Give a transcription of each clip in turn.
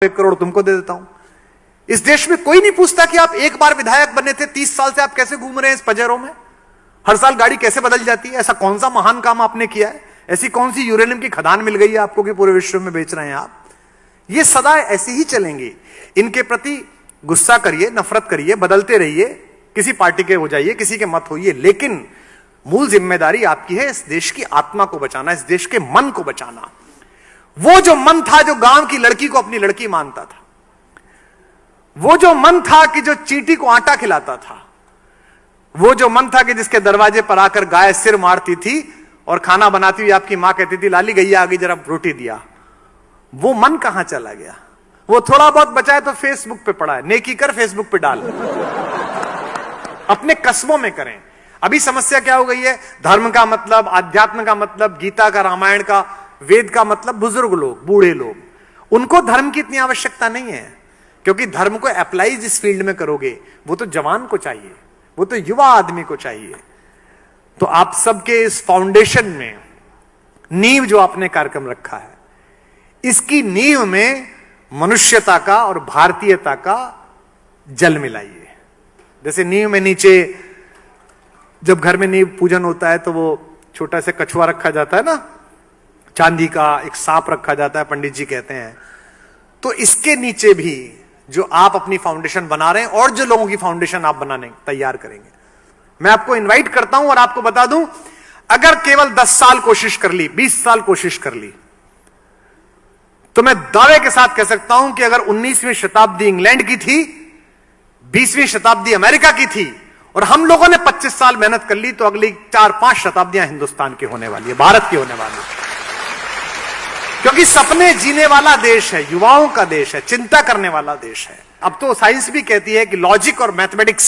1 करोड़ तुमको दे देता हूं। इस देश में कोई नहीं पूछता कि आप एक बार विधायक बने थे, 30 साल से आप कैसे घूम रहे हैं इस पजेरों में, हर साल गाड़ी कैसे बदल जाती है, ऐसा कौन सा महान काम आपने किया है, ऐसी कौन सी यूरेनियम की खदान मिल गई है आपको कि पूरे विश्व में बेच रहे हैं आप। ये सदा ऐसे ही चलेंगे। इनके प्रति गुस्सा करिए, नफरत करिए, बदलते रहिए, किसी पार्टी के हो जाइए, किसी के मत होइए, लेकिन मूल जिम्मेदारी आपकी है इस देश की आत्मा को बचाना, इस देश के मन को बचाना। वो जो मन था जो गांव की लड़की को अपनी लड़की मानता था, वो जो मन था कि जो चींटी को आटा खिलाता था, वो जो मन था कि जिसके दरवाजे पर आकर गाय सिर मारती थी और खाना बनाती हुई आपकी मां कहती थी लाली गैया आ गई जरा रोटी दिया, वो मन कहां चला गया। वो थोड़ा बहुत बचा है तो फेसबुक पे पड़ा है, नेकी कर फेसबुक पे डाल, अपने कस्बों में करें। अभी समस्या क्या हो गई है, धर्म का मतलब, आध्यात्म का मतलब, गीता का, रामायण का, वेद का मतलब बुजुर्ग लोग, बूढ़े लोग, उनको धर्म की इतनी आवश्यकता नहीं है, क्योंकि धर्म को अप्लाई जिस फील्ड में करोगे वो तो जवान को चाहिए, वो तो युवा आदमी को चाहिए। तो आप सबके इस फाउंडेशन में नींव जो आपने कार्यक्रम रखा है, इसकी नींव में मनुष्यता का और भारतीयता का जल मिलाइए। जैसे नींव में नीचे जब घर में नींव पूजन होता है तो वो छोटा सा कछुआ रखा जाता है ना, चांदी का, एक सांप रखा जाता है, पंडित जी कहते हैं। तो इसके नीचे भी जो आप अपनी फाउंडेशन बना रहे हैं और जो लोगों की फाउंडेशन आप बनाने तैयार करेंगे, मैं आपको इनवाइट करता हूं और आपको बता दूं, अगर केवल 10 साल कोशिश कर ली, 20 साल कोशिश कर ली, तो मैं दावे के साथ कह सकता हूं कि अगर 19वीं शताब्दी इंग्लैंड की थी, 20वीं शताब्दी अमेरिका की थी और हम लोगों ने 25 साल मेहनत कर ली, तो अगली 4-5 शताब्दियां हिंदुस्तान की होने वाली है, भारत की होने वाली है। क्योंकि सपने जीने वाला देश है, युवाओं का देश है, चिंता करने वाला देश है। अब तो साइंस भी कहती है कि लॉजिक और मैथमेटिक्स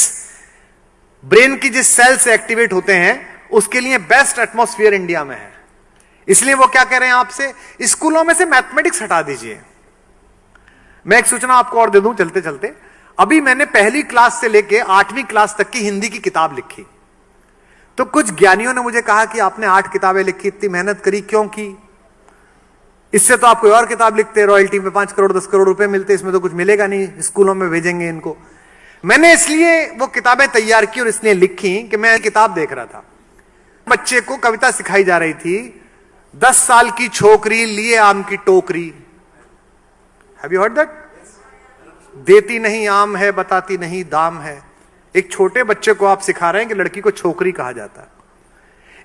ब्रेन की जिस सेल से एक्टिवेट होते हैं उसके लिए बेस्ट एटमॉस्फेयर इंडिया में है। इसलिए वो क्या कह रहे हैं आपसे, स्कूलों में से मैथमेटिक्स हटा दीजिए। मैं एक सूचना आपको और दे दूं चलते चलते, अभी मैंने पहली क्लास से लेके 8वीं क्लास तक की हिंदी की किताब लिखी, तो कुछ ज्ञानियों ने मुझे कहा कि आपने 8 किताबें लिखी, इतनी मेहनत करी क्यों की, इससे तो आप कोई और किताब लिखते, रॉयल्टी में 5 करोड़ 10 करोड़ रुपए मिलते, इसमें तो कुछ मिलेगा नहीं, स्कूलों में भेजेंगे इनको। मैंने इसलिए वो किताबें तैयार की और इसलिए लिखी कि मैं किताब देख रहा था, बच्चे को कविता सिखाई जा रही थी, 10 साल की छोकरी लिए आम की टोकरी। Have you heard that? देती नहीं आम है, बताती नहीं दाम है। एक छोटे बच्चे को आप सिखा रहे हैं कि लड़की को छोकरी कहा जाता है।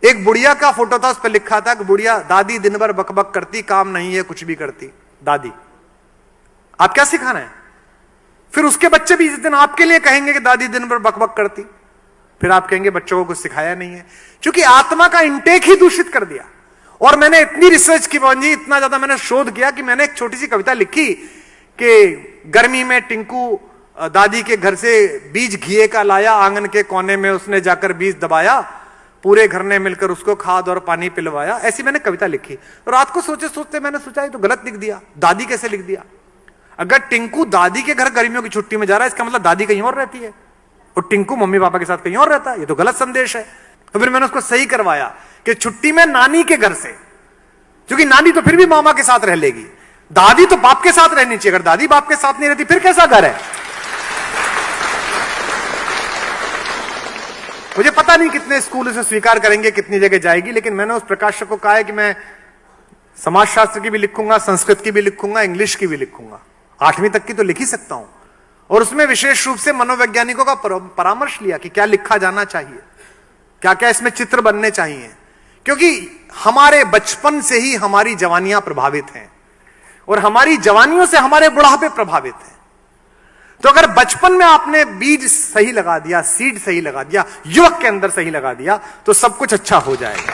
एक बुढ़िया का फोटो था, उस पर लिखा था कि बुढ़िया दादी दिन भर बकबक करती, काम नहीं है कुछ भी करती दादी। आप क्या सिखा रहे हैं? फिर उसके बच्चे भी इस दिन आपके लिए कहेंगे कि दादी दिन भर बकबक करती, फिर आप कहेंगे बच्चों को कुछ सिखाया नहीं है, क्योंकि आत्मा का इंटेक ही दूषित कर दिया। और मैंने इतनी रिसर्च की जी, इतना ज्यादा मैंने शोध किया कि मैंने एक छोटी सी कविता लिखी कि गर्मी में टिंकू दादी के घर से बीज घिए का लाया, आंगन के कोने में उसने जाकर बीज दबाया, पूरे घर ने मिलकर उसको खाद और पानी पिलवाया। ऐसी मैंने कविता लिखी। रात को सोचे सोचते मैंने सोचा ये तो गलत लिख दिया, दादी कैसे लिख दिया। अगर टिंकू दादी के घर गर्मियों की छुट्टी में जा रहा है, इसका मतलब दादी कहीं और रहती है और टिंकू मम्मी पापा के साथ कहीं और रहता है, ये तो गलत संदेश है। तो फिर मैंने उसको सही करवाया कि छुट्टी में नानी के घर से, क्योंकि नानी तो फिर भी मामा के साथ रह लेगी, दादी तो बाप के साथ रहनी चाहिए। अगर दादी बाप के साथ नहीं रहती फिर कैसा घर है। मुझे पता नहीं कितने स्कूल इसे स्वीकार करेंगे, कितनी जगह जाएगी, लेकिन मैंने उस प्रकाशक को कहा है कि मैं समाजशास्त्र की भी लिखूंगा, संस्कृत की भी लिखूंगा, इंग्लिश की भी लिखूंगा, 8वीं तक की तो लिख ही सकता हूं। और उसमें विशेष रूप से मनोवैज्ञानिकों का परामर्श लिया कि क्या लिखा जाना चाहिए, क्या क्या इसमें चित्र बनने चाहिए, क्योंकि हमारे बचपन से ही हमारी जवानियां प्रभावित हैं और हमारी जवानियों से हमारे बुढ़ापे प्रभावित हैं। तो अगर बचपन में आपने बीज सही लगा दिया, सीड सही लगा दिया, युवक के अंदर सही लगा दिया, तो सब कुछ अच्छा हो जाएगा।